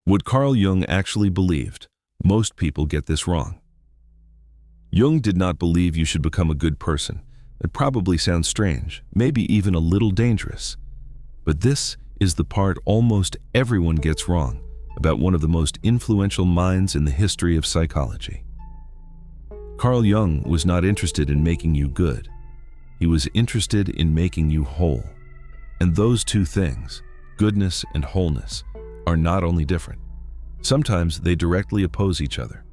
What Carl Jung actually believed. Most people get this wrong. Jung did not believe you should become a good person. It probably sounds strange, maybe even a little dangerous. But this is the part almost everyone gets wrong about one of the most influential minds in the history of psychology. Carl Jung was not interested in making you good. He was interested in making you whole. And those two things, goodness and wholeness, are not only different. Sometimes they directly oppose each other.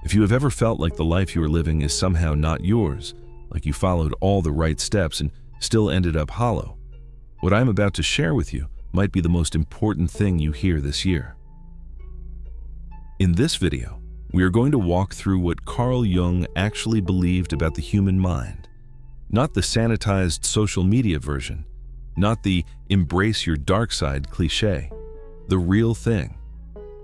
If you have ever felt like the life you are living is somehow not yours, like you followed all the right steps and still ended up hollow, what I'm about to share with you might be the most important thing you hear this year. In this video, we are going to walk through what Carl Jung actually believed about the human mind. Not the sanitized social media version, not the embrace your dark side cliché, the real thing.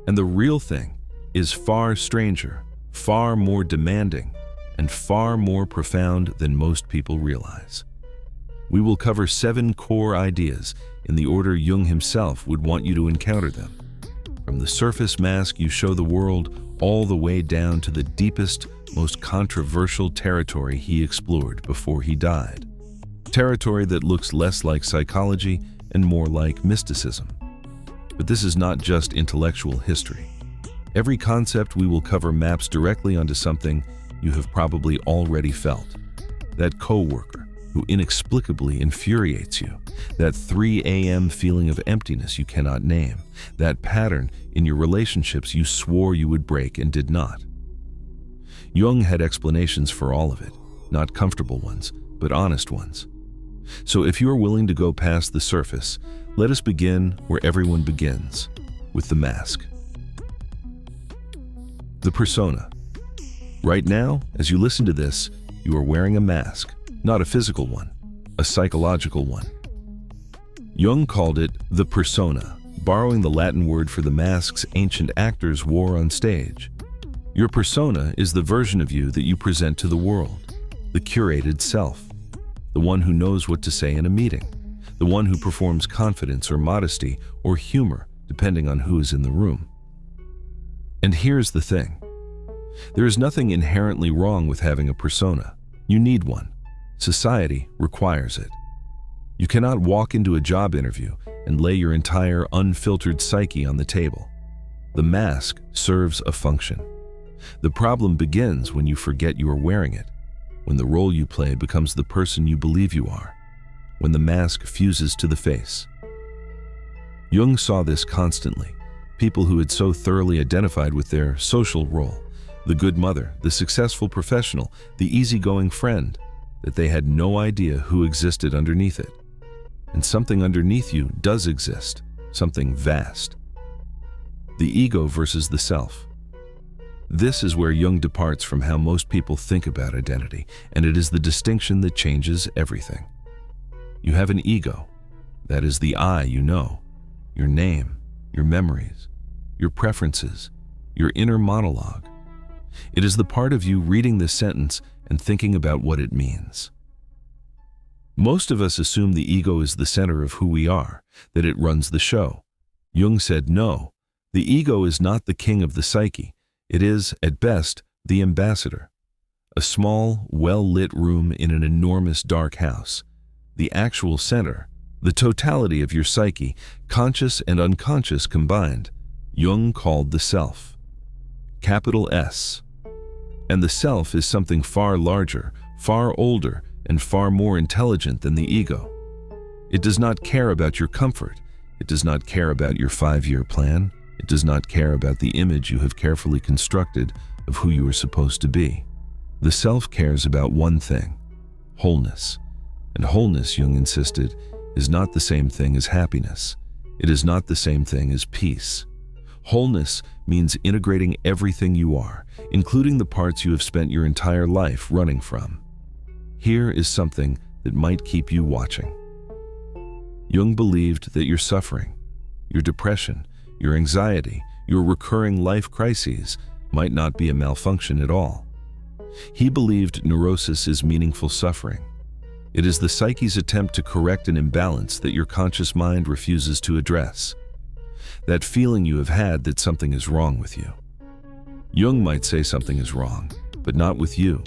And the real thing is far stranger, far more demanding, and far more profound than most people realize. We will cover 7 core ideas in the order Jung himself would want you to encounter them. From the surface mask you show the world all the way down to the deepest, most controversial territory he explored before he died. Territory that looks less like psychology and more like mysticism. But this is not just intellectual history. Every concept we will cover maps directly onto something you have probably already felt. That coworker who inexplicably infuriates you, that 3 a.m. feeling of emptiness you cannot name, that pattern in your relationships you swore you would break and did not. Jung had explanations for all of it, not comfortable ones, but honest ones. So if you are willing to go past the surface, let us begin where everyone begins, with the mask. The persona. Right now, as you listen to this, you are wearing a mask, not a physical one, a psychological one. Jung called it the persona, borrowing the Latin word for the masks ancient actors wore on stage. Your persona is the version of you that you present to the world, the curated self, the one who knows what to say in a meeting, the one who performs confidence or modesty or humor, depending on who is in the room. And here's the thing. There is nothing inherently wrong with having a persona. You need one. Society requires it. You cannot walk into a job interview and lay your entire unfiltered psyche on the table. The mask serves a function. The problem begins when you forget you are wearing it, when the role you play becomes the person you believe you are, when the mask fuses to the face. Jung saw this constantly. People who had so thoroughly identified with their social role, the good mother, the successful professional, the easygoing friend, that they had no idea who existed underneath it. And something underneath you does exist, something vast. The ego versus the self. This is where Jung departs from how most people think about identity, and it is the distinction that changes everything. You have an ego. That is the I you know, your name, your memories, your preferences, your inner monologue. It is the part of you reading this sentence and thinking about what it means. Most of us assume the ego is the center of who we are, that it runs the show. Jung said no, the ego is not the king of the psyche. It is, at best, the ambassador. A small, well-lit room in an enormous dark house. The actual center, the totality of your psyche, conscious and unconscious combined, Jung called the self. Capital S. And the self is something far larger, far older, and far more intelligent than the ego. It does not care about your comfort. It does not care about your 5-year plan. It does not care about the image you have carefully constructed of who you are supposed to be. The self cares about one thing, wholeness. And wholeness, Jung insisted, is not the same thing as happiness. It is not the same thing as peace. Wholeness means integrating everything you are, including the parts you have spent your entire life running from. Here is something that might keep you watching. Jung believed that your suffering, your depression, your anxiety, your recurring life crises might not be a malfunction at all. He believed neurosis is meaningful suffering. It is the psyche's attempt to correct an imbalance that your conscious mind refuses to address. that feeling you have had that something is wrong with you. Jung might say something is wrong, but not with you.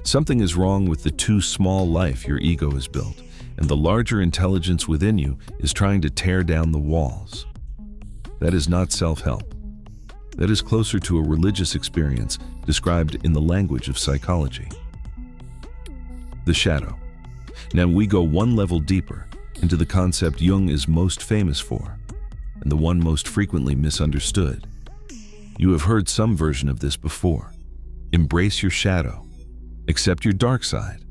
Something is wrong with the too small life your ego has built, and the larger intelligence within you is trying to tear down the walls. That is not self-help. That is closer to a religious experience described in the language of psychology. The shadow. Now we go one level deeper into the concept Jung is most famous for, and the one most frequently misunderstood. You have heard some version of this before. Embrace your shadow. Accept your dark side.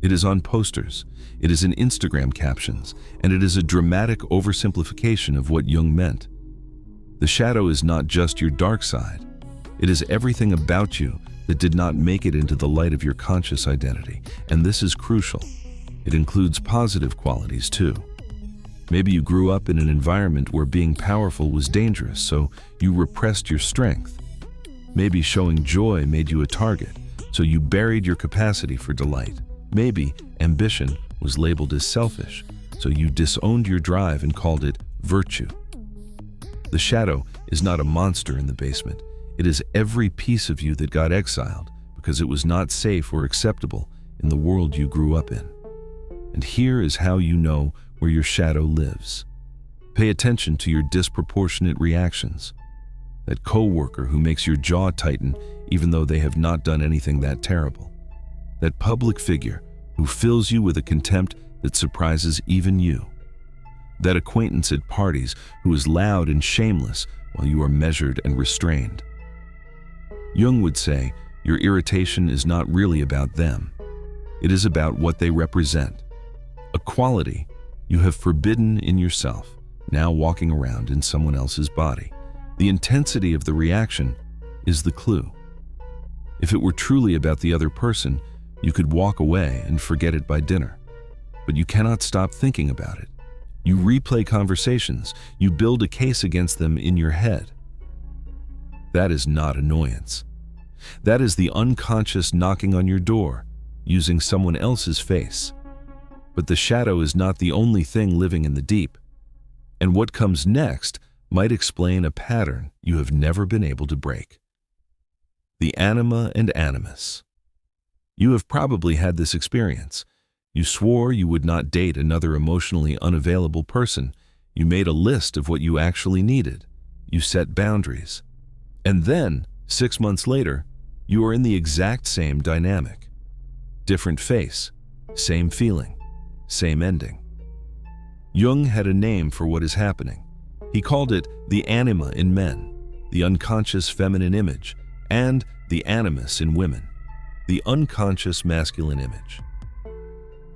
It is on posters, it is in Instagram captions, and it is a dramatic oversimplification of what Jung meant. The shadow is not just your dark side. It is everything about you that did not make it into the light of your conscious identity, and this is crucial. It includes positive qualities too. Maybe you grew up in an environment where being powerful was dangerous, so you repressed your strength. Maybe showing joy made you a target, so you buried your capacity for delight. Maybe ambition was labeled as selfish, so you disowned your drive and called it virtue. The shadow is not a monster in the basement. It is every piece of you that got exiled because it was not safe or acceptable in the world you grew up in. And here is how you know where your shadow lives. Pay attention to your disproportionate reactions. That coworker who makes your jaw tighten even though they have not done anything that terrible. That public figure who fills you with a contempt that surprises even you. That acquaintance at parties who is loud and shameless while you are measured and restrained. Jung would say, your irritation is not really about them. It is about what they represent. A quality you have forbidden in yourself, now walking around in someone else's body. The intensity of the reaction is the clue. If it were truly about the other person, you could walk away and forget it by dinner. But you cannot stop thinking about it. You replay conversations, you build a case against them in your head. That is not annoyance. That is the unconscious knocking on your door, using someone else's face. But the shadow is not the only thing living in the deep. And what comes next might explain a pattern you have never been able to break. The Anima and Animus. You have probably had this experience. You swore you would not date another emotionally unavailable person. You made a list of what you actually needed. You set boundaries. And then, 6 months later, you are in the exact same dynamic. Different face, same feeling, same ending. Jung had a name for what is happening. He called it the anima in men, the unconscious feminine image, and the animus in women, the unconscious masculine image.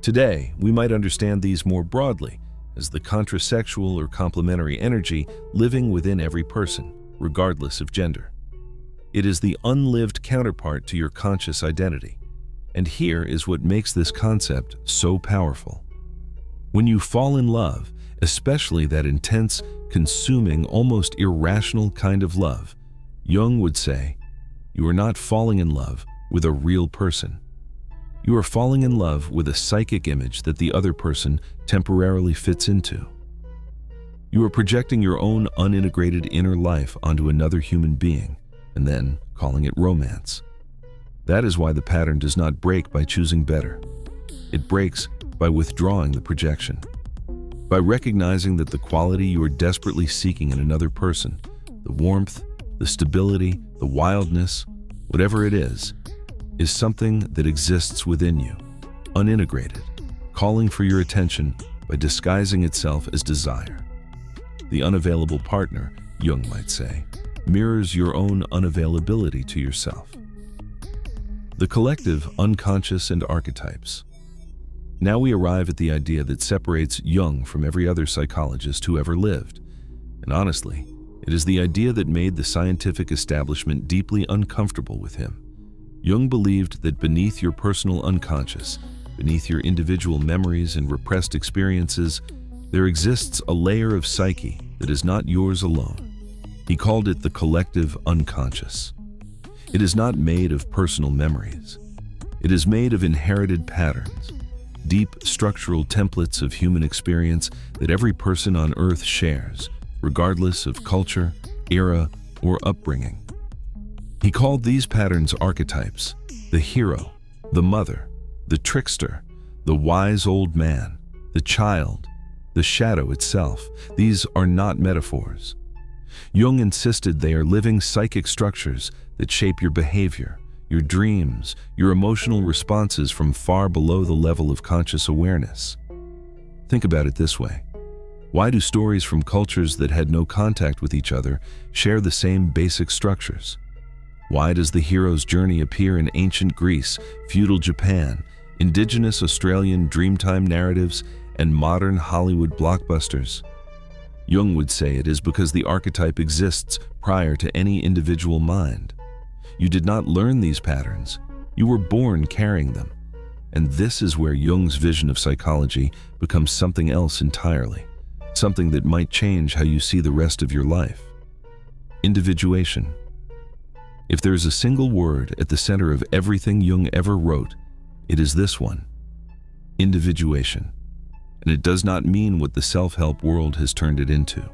Today, we might understand these more broadly as the contrasexual or complementary energy living within every person, regardless of gender. It is the unlived counterpart to your conscious identity. And here is what makes this concept so powerful. When you fall in love, especially that intense, consuming, almost irrational kind of love, Jung would say, you are not falling in love with a real person. You are falling in love with a psychic image that the other person temporarily fits into. You are projecting your own unintegrated inner life onto another human being, and then calling it romance. That is why the pattern does not break by choosing better. It breaks by withdrawing the projection. By recognizing that the quality you are desperately seeking in another person, the warmth, the stability, the wildness, whatever it is something that exists within you, unintegrated, calling for your attention by disguising itself as desire. The unavailable partner, Jung might say, mirrors your own unavailability to yourself. The collective unconscious and archetypes. Now we arrive at the idea that separates Jung from every other psychologist who ever lived. And honestly, it is the idea that made the scientific establishment deeply uncomfortable with him. Jung believed that beneath your personal unconscious, beneath your individual memories and repressed experiences, there exists a layer of psyche that is not yours alone. He called it the collective unconscious. It is not made of personal memories. It is made of inherited patterns, deep structural templates of human experience that every person on Earth shares, regardless of culture, era, or upbringing. He called these patterns archetypes: the hero, the mother, the trickster, the wise old man, the child, the shadow itself. These are not metaphors. Jung insisted they are living psychic structures that shape your behavior, your dreams, your emotional responses from far below the level of conscious awareness. Think about it this way. Why do stories from cultures that had no contact with each other share the same basic structures? Why does the hero's journey appear in ancient Greece, feudal Japan, indigenous Australian Dreamtime narratives, and modern Hollywood blockbusters? Jung would say it is because the archetype exists prior to any individual mind. You did not learn these patterns. You were born carrying them. And this is where Jung's vision of psychology becomes something else entirely, something that might change how you see the rest of your life. Individuation. If there is a single word at the center of everything Jung ever wrote, it is this one: individuation. And it does not mean what the self-help world has turned it into.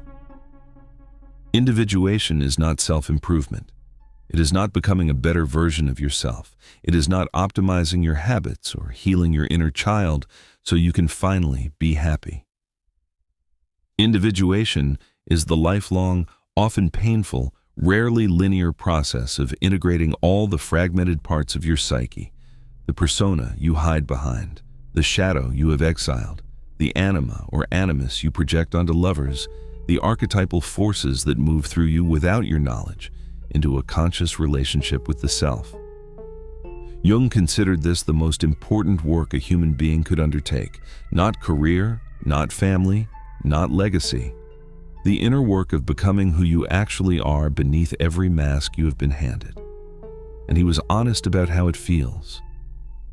Individuation is not self-improvement. It is not becoming a better version of yourself. It is not optimizing your habits or healing your inner child so you can finally be happy. Individuation is the lifelong, often painful, rarely linear process of integrating all the fragmented parts of your psyche: the persona you hide behind, the shadow you have exiled, the anima or animus you project onto lovers, the archetypal forces that move through you without your knowledge, into a conscious relationship with the self. Jung considered this the most important work a human being could undertake: not career, not family, not legacy. The inner work of becoming who you actually are beneath every mask you have been handed. And he was honest about how it feels.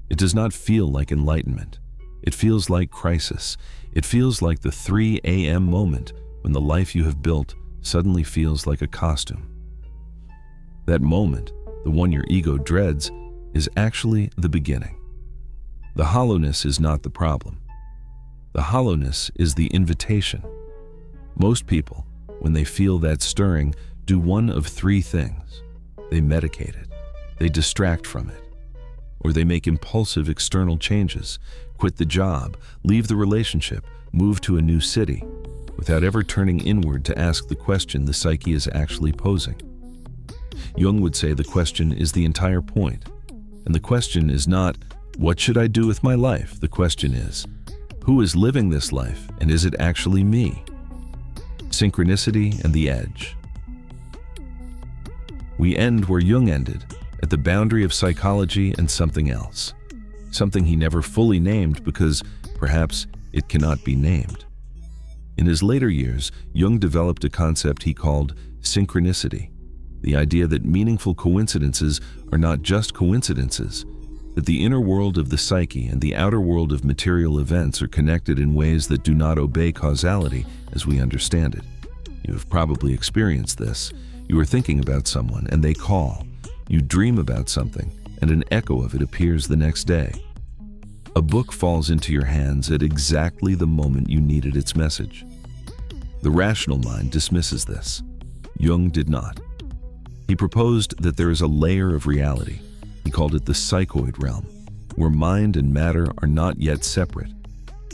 It does not feel like enlightenment. It feels like crisis. It feels like the 3 a.m. moment when the life you have built suddenly feels like a costume. That moment, the one your ego dreads, is actually the beginning. The hollowness is not the problem. The hollowness is the invitation. Most people, when they feel that stirring, do one of 3 things. They medicate it, they distract from it, or they make impulsive external changes, quit the job, leave the relationship, move to a new city, without ever turning inward to ask the question the psyche is actually posing. Jung would say the question is the entire point. And the question is not, what should I do with my life? The question is, who is living this life, and is it actually me? Synchronicity and the edge. We end where Jung ended, at the boundary of psychology and something else. Something he never fully named because perhaps it cannot be named. In his later years, Jung developed a concept he called synchronicity, the idea that meaningful coincidences are not just coincidences, that the inner world of the psyche and the outer world of material events are connected in ways that do not obey causality as we understand it. You have probably experienced this. You are thinking about someone and they call. You dream about something and an echo of it appears the next day. A book falls into your hands at exactly the moment you needed its message. The rational mind dismisses this. Jung did not. He proposed that there is a layer of reality. He called it the psychoid realm, where mind and matter are not yet separate,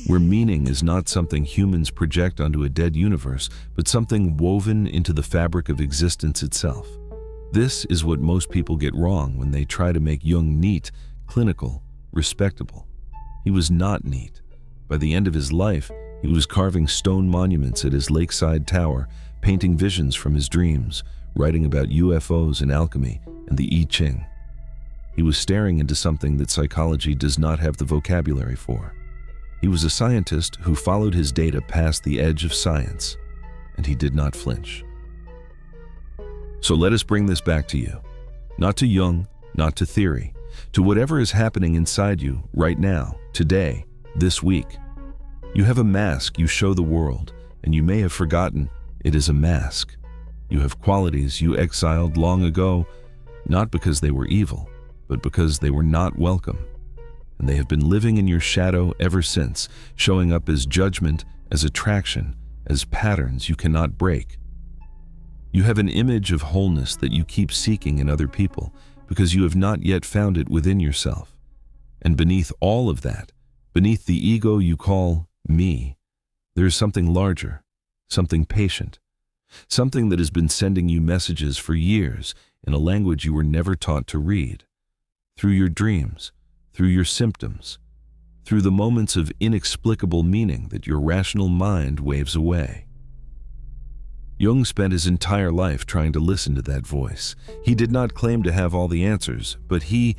where meaning is not something humans project onto a dead universe, but something woven into the fabric of existence itself. This is what most people get wrong when they try to make Jung neat, clinical, respectable. He was not neat. By the end of his life, he was carving stone monuments at his lakeside tower, painting visions from his dreams, writing about UFOs and alchemy and the I Ching. He was staring into something that psychology does not have the vocabulary for. He was a scientist who followed his data past the edge of science, and he did not flinch. So let us bring this back to you. Not to Jung, not to theory, to whatever is happening inside you right now, today, this week. You have a mask you show the world, and you may have forgotten it is a mask. You have qualities you exiled long ago, not because they were evil, but because they were not welcome. And they have been living in your shadow ever since, showing up as judgment, as attraction, as patterns you cannot break. You have an image of wholeness that you keep seeking in other people because you have not yet found it within yourself. And beneath all of that, beneath the ego you call me, there is something larger, something patient, something that has been sending you messages for years in a language you were never taught to read. Through your dreams, through your symptoms, through the moments of inexplicable meaning that your rational mind waves away. Jung spent his entire life trying to listen to that voice. He did not claim to have all the answers, but he